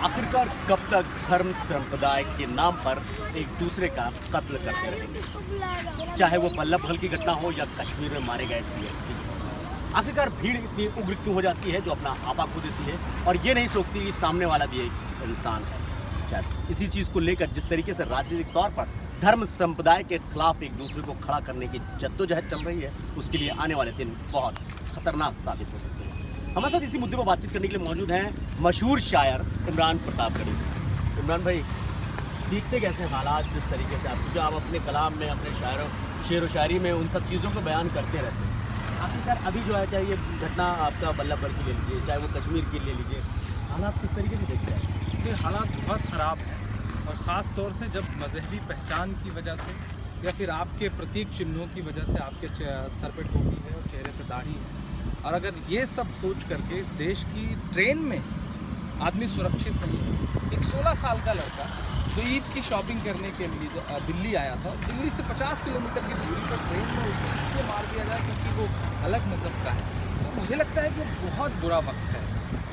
आखिरकार कब तक धर्म संप्रदाय के नाम पर एक दूसरे का कत्ल करते रहेंगे, चाहे वो वल्लभ भल की घटना हो या कश्मीर में मारे गए डीएसपी। आखिरकार भीड़ इतनी उग्र क्यों हो जाती है जो अपना आपा खो देती है और ये नहीं सोचती कि सामने वाला भी एक इंसान है। शायद इसी चीज़ को लेकर जिस तरीके से राजनीतिक तौर पर धर्म संप्रदाय के खिलाफ एक दूसरे को खड़ा करने की जद्दोजहद चल रही है, उसके लिए आने वाले दिन बहुत खतरनाक साबित हो सकते हैं। हमारे साथ इसी मुद्दे पर बातचीत करने के लिए मौजूद हैं मशहूर शायर इमरान प्रतापगढ़ी। इमरान भाई, देखते कैसे हालात जिस तरीके से आप अपने कलाम में, अपने शेर व शायरी में उन सब चीज़ों को बयान करते रहते हैं, आखिरकार अभी जो है, चाहे ये घटना आपका वल्लभ भल की ले लीजिए, चाहे वो कश्मीर की ले लीजिए, हालात किस तरीके से देखते हैं? ये हालात बहुत ख़राब हैं और ख़ास तौर से जब मजहबी पहचान की वजह से या फिर आपके प्रतीक चिन्हों की वजह से आपके सर पे टोपी है और चेहरे पे दाढ़ी है, और अगर ये सब सोच करके इस देश की ट्रेन में आदमी सुरक्षित नहीं है। एक 16 साल का लड़का जो ईद की शॉपिंग करने के लिए दिल्ली आया था, दिल्ली से 50 किलोमीटर की दूरी पर ट्रेन में उसे इसलिए मार दिया जाए क्योंकि वो अलग मज़हब का है। तो मुझे लगता है कि बहुत बुरा वक्त है।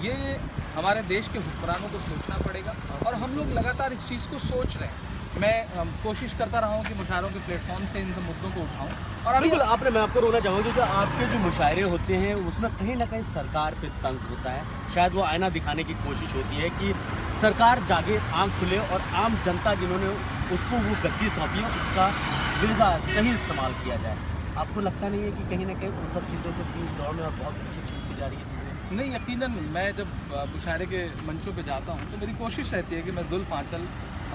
ये हमारे देश के हुक्मरानों को सोचना पड़ेगा और हम लोग लगातार इस चीज़ को सोच रहे हैं। मैं कोशिश करता रहा हूँ कि मुशायरों के प्लेटफॉर्म से इन सब मुद्दों को उठाऊँ। और अभी मैं आपको रोना चाहूँगी कि आपके जो मुशायरे होते हैं उसमें कहीं ना कहीं सरकार पे तंज होता है। शायद वो आईना दिखाने की कोशिश होती है कि सरकार जागे, आंख खुले और आम जनता जिन्होंने उसको वो गद्दी सौंपी है उसका बिल्जा सही इस्तेमाल किया जाए। आपको लगता नहीं है कि कहीं ना कहीं उन सब चीज़ों को की दौड़ में बहुत अच्छी छूटती जा रही है? नहीं, यकीनन मैं जब मुशायरे के मंचों पे जाता हूँ तो मेरी कोशिश रहती है कि मैं जुल्फ़ आंचल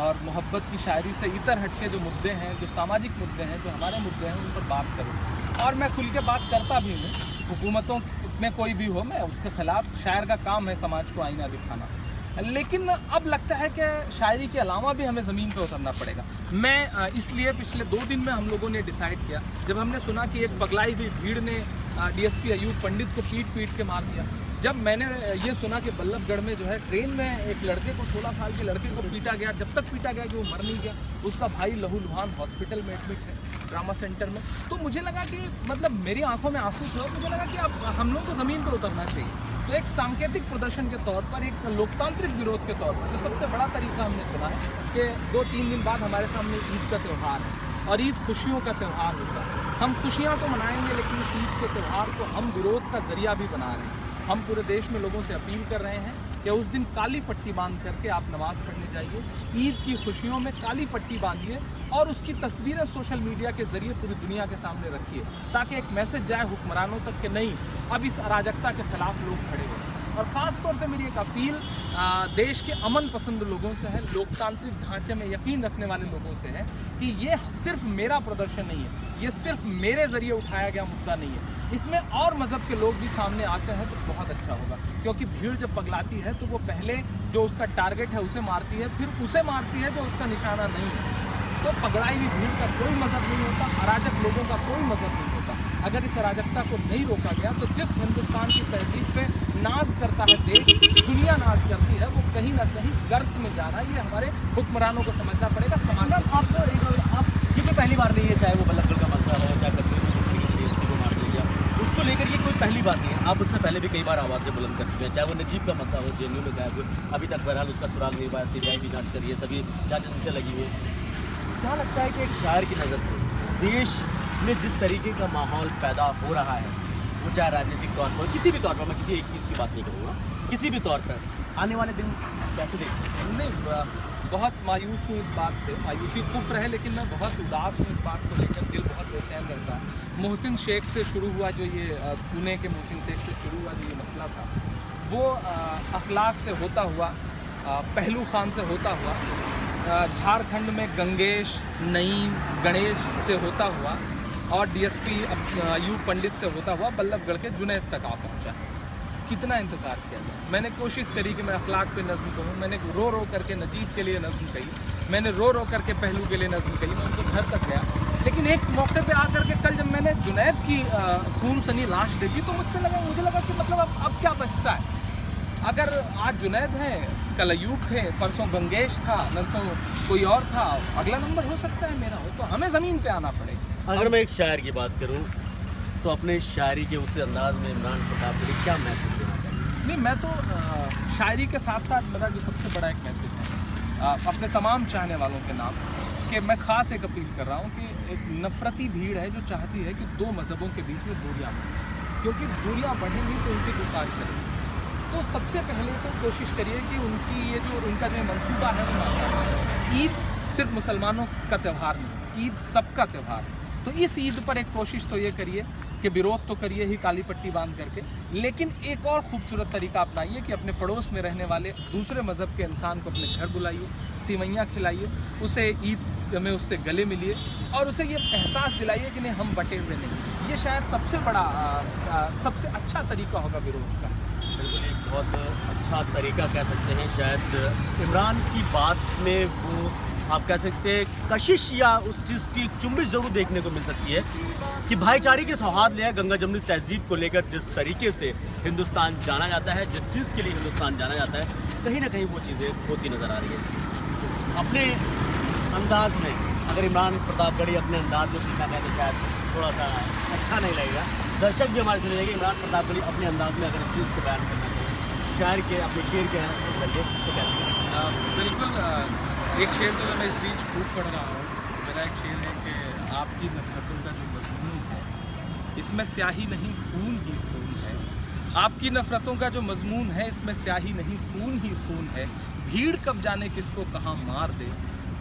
और मोहब्बत की शायरी से इतर हट के जो मुद्दे हैं, जो सामाजिक मुद्दे हैं, जो हमारे मुद्दे हैं, उन पर बात करूँ। और मैं खुल के बात करता भी हूँ। हुकूमतों में कोई भी हो, मैं उसके ख़िलाफ़, शायर का काम है समाज को आईना दिखाना। लेकिन अब लगता है कि शायरी के अलावा भी हमें ज़मीन पे उतरना पड़ेगा। मैं इसलिए पिछले 2 दिन में हम लोगों ने डिसाइड किया, जब हमने सुना कि एक पगलाई हुई भीड़ ने डीएसपी अयूब पंडित को पीट के मार दिया। जब मैंने ये सुना कि बल्लभगढ़ में जो है ट्रेन में एक लड़के को, 16 साल के लड़के को पीटा गया, जब तक पीटा गया कि वो मर नहीं गया, उसका भाई लहूलुहान हॉस्पिटल में एडमिट है, ट्रामा सेंटर में, तो मुझे लगा कि मतलब मेरी आंखों में आंसू थे और मुझे लगा कि अब हम लोग को ज़मीन पर उतरना चाहिए। तो एक सांकेतिक प्रदर्शन के तौर पर, एक लोकतांत्रिक विरोध के तौर पर जो सबसे बड़ा तरीका हमने चुना है कि 2-3 दिन बाद हमारे सामने ईद का त्यौहार है और ईद खुशियों का त्यौहार होता है। हम खुशियाँ तो मनाएंगे लेकिन इस ईद के त्यौहार को हम विरोध का ज़रिया भी बना रहे हैं। हम पूरे देश में लोगों से अपील कर रहे हैं कि उस दिन काली पट्टी बांध करके आप नमाज़ पढ़ने जाइए, ईद की खुशियों में काली पट्टी बांधिए और उसकी तस्वीरें सोशल मीडिया के ज़रिए पूरी दुनिया के सामने रखिए, ताकि एक मैसेज जाए हुक्मरानों तक कि नहीं, अब इस अराजकता के ख़िलाफ़ लोग खड़े हों। और ख़ास तौर से मेरी एक अपील देश के अमन पसंद लोगों से है, लोकतांत्रिक ढांचे में यकीन रखने वाले लोगों से है कि ये सिर्फ मेरा प्रदर्शन नहीं है, ये सिर्फ मेरे ज़रिए उठाया गया मुद्दा नहीं है। इसमें और मज़हब के लोग भी सामने आते हैं तो बहुत अच्छा होगा, क्योंकि भीड़ जब पगलाती है तो वो पहले जो उसका टारगेट है उसे मारती है, फिर उसे मारती है जो उसका निशाना नहीं है। तो पगलाई हुई भीड़ का कोई मज़हब नहीं होता, अराजक लोगों का कोई मज़हब नहीं होता। अगर इस अराजकता को नहीं रोका गया तो जिस हिंदुस्तान की तहजीब पे नाज करता है देश, दुनिया नाज करती है, वो कहीं ना कहीं गर्त में जा रहा है। ये हमारे हुक्मरानों को समझना पड़ेगा। समाज आप ये पहली बार नहीं है, चाहे वो वल्लभ भल का मसला हो, चाहे कश्मीर में डीएसपी को मार दिया, उसको लेकर ये कोई पहली बात नहीं है। आप उससे पहले भी कई बार आवाज़ें बुलंद कर चुके हैं, चाहे वो नजीब का मसला हो, जेएनयू में गायब हुए, अभी तक बहरहाल उसका सुराग नहीं हुआ, सीबीआई भी जांच करी है, सभी जांच से लगी हुई है। क्या लगता है कि एक शायर की नज़र से देश में जिस तरीके का माहौल पैदा हो रहा है, वो चाहे राजनीतिक तौर पर, किसी भी तौर पर, मैं किसी एक चीज़ की बात नहीं करूँगा, किसी भी तौर पर आने वाले दिन कैसे देखते हैं? नहीं, बहुत मायूस हूँ इस बात से। मायूसी कुफ्र है, लेकिन मैं बहुत उदास हूँ इस बात को लेकर, दिल बहुत बेचैन रहता है। मोहसिन शेख से शुरू हुआ जो ये पुणे के मोहसिन शेख से शुरू हुआ जो ये मसला था, वो अखलाक से होता हुआ, पहलू खान से होता हुआ, झारखंड में गंगेश, नईम, गणेश से होता हुआ और डीएसपी अयूब पंडित से होता हुआ बल्लभगढ़ के जुनैद तक आ पहुँचा। कितना इंतज़ार किया जाए। मैंने कोशिश करी कि मैं अखलाक पे नज़्म कहूँ, मैंने रो रो करके नजीब के लिए नज़्म कही, मैंने रो रो करके पहलू के लिए नज़्म कही, मैं उनके घर तक गया। लेकिन एक मौके पे आकर के कल जब मैंने जुनैद की खून सनी लाश देखी तो मुझे लगा कि मतलब अब क्या बचता है। अगर आज जुनैद है, कल अयूब थे, परसों गंगेश था, नरसों कोई और था, अगला नंबर हो सकता है मेरा हो, तो हमें ज़मीन पे आना पड़ेगा। अगर मैं एक शायर की बात करूं तो अपने शायरी के उस अंदाज में इमरान प्रतापगढ़ी क्या मैसेज देना चाहिए? नहीं, मैं तो शायरी के साथ साथ मेरा जो सबसे बड़ा एक मैसेज है अपने तमाम चाहने वालों के नाम, कि मैं ख़ास एक अपील कर रहा हूँ कि एक नफ़रती भीड़ है जो चाहती है कि दो मज़हबों के बीच में दूरियाँ बढ़ें, क्योंकि दूरियाँ बढ़ेंगी तो उनकी दुकान चलेगी। तो सबसे पहले तो कोशिश करिए कि उनकी ये जो उनका जो मंसूबा है वो नाकाम है। ईद सिर्फ मुसलमानों का त्यौहार नहीं, ईद सबका त्यौहार है। तो इस ईद पर एक कोशिश तो ये करिए कि विरोध तो करिए ही काली पट्टी बांध करके, लेकिन एक और खूबसूरत तरीका अपनाइए कि अपने पड़ोस में रहने वाले दूसरे मज़हब के इंसान को अपने घर बुलाइए, सेवइयाँ खिलाइए, उसे ईद में उससे गले मिलिए और उसे ये एहसास दिलाइए कि नहीं, हम बटे हुए नहीं। ये शायद सबसे बड़ा सबसे अच्छा तरीका होगा विरोध का। बिल्कुल एक बहुत अच्छा तरीका कह सकते हैं। शायद इमरान की बात में वो आप कह सकते हैं कशिश या उस चीज़ की चुम्बिश ज़रूर देखने को मिल सकती है कि भाईचारे के सौहार्द या गंगा जमनी तहजीब को लेकर जिस तरीके से हिंदुस्तान जाना जाता है, जिस चीज़ के लिए हिंदुस्तान जाना जाता है, कहीं ना कहीं वो चीज़ें होती नज़र आ रही है। अपने अंदाज में अगर इमरान प्रतापगढ़ी अपने अंदाज में पूछना कहें तो शायद थोड़ा सा अच्छा नहीं लगेगा, दर्शक भी हमारे सुनेंगे। इमरान प्रतापगढ़ी अपने अंदाज में अगर इस चीज़ को बयान करना चाहिए शायर के अपने शेर के जरिए तो कैसे? बिल्कुल, एक शेर तो मैं इस बीच खूब पढ़ रहा हूँ। मेरा एक शेर है कि आपकी नफरतों का जो मजमून है इसमें स्याही नहीं खून ही खून है। आपकी नफरतों का जो मजमून है इसमें स्याही नहीं खून ही खून है। भीड़ कब जाने किसको कहाँ मार दे,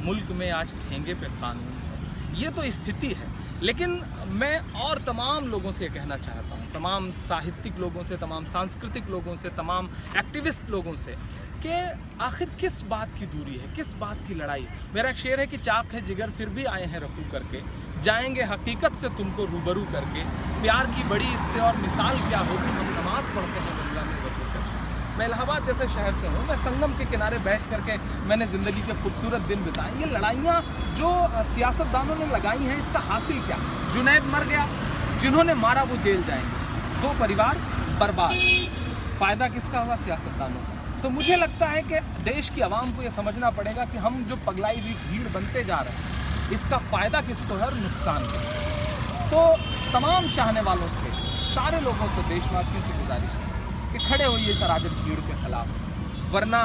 मुल्क में आज ठेंगे पे कानून है। ये तो स्थिति है, लेकिन मैं और तमाम लोगों से कहना चाहता हूँ, तमाम साहित्यिक लोगों से, तमाम सांस्कृतिक लोगों से, तमाम एक्टिविस्ट लोगों से, कि आखिर किस बात की दूरी है, किस बात की लड़ाई। मेरा एक शेर है कि चाक है जिगर फिर भी आए हैं रफू करके, जाएंगे हकीकत से तुमको रूबरू करके। प्यार की बड़ी इससे और मिसाल क्या होगी, हम नमाज पढ़ते हैं गंगा में वजू करके। मैं इलाहाबाद जैसे शहर से हूँ, मैं संगम के किनारे बैठ करके मैंने ज़िंदगी के खूबसूरत दिन बिताए। ये लड़ाइयाँ जो सियासतदानों ने लगाई हैं, इसका हासिल क्या? जुनैद मर गया, जिन्होंने मारा वो जेल जाएंगे, 2 परिवार बर्बाद। फ़ायदा किसका हुआ? सियासतदानों का। तो मुझे लगता है कि देश की आवाम को ये समझना पड़ेगा कि हम जो पगलाई हुई भीड़ बनते जा रहे हैं, इसका फ़ायदा किसको है और नुकसान किसको। तो तमाम चाहने वालों से, सारे लोगों से, देशवासियों से गुजारिश है कि खड़े होइए इस अराजक भीड़ के खिलाफ, वरना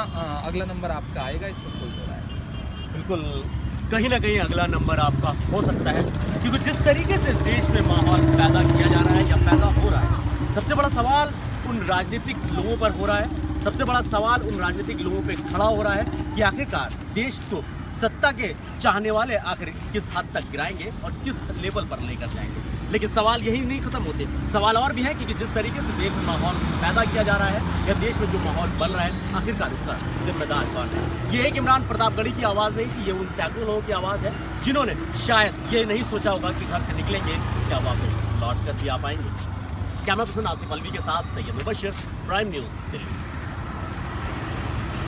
अगला नंबर आपका आएगा, इसमें कोई दो राय नहीं। बिल्कुल, कहीं ना कहीं अगला नंबर आपका हो सकता है, क्योंकि जिस तरीके से देश में माहौल पैदा किया जा रहा है या पैदा हो रहा है, सबसे बड़ा सवाल उन राजनीतिक लोगों पर हो रहा है, सबसे बड़ा सवाल उन राजनीतिक लोगों पे खड़ा हो रहा है कि आखिरकार देश को सत्ता के चाहने वाले आखिर किस हद तक गिराएंगे और किस लेवल पर लेकर जाएंगे। लेकिन सवाल यही नहीं ख़त्म होते, सवाल और भी हैं कि जिस तरीके से देश में माहौल पैदा किया जा रहा है या देश में जो माहौल बन रहा है, आखिरकार उसका जिम्मेदार कौन है। ये एक इमरान प्रतापगढ़ी की आवाज़ है कि ये उन सैकड़ों लोगों की आवाज़ है जिन्होंने शायद ये नहीं सोचा होगा कि घर से निकलेंगे क्या वापस लौट कर भी आ पाएंगे। कैमरा पर्सन आसिफ अलवी के साथ सैयद मुबशर, प्राइम न्यूज़, दिल्ली।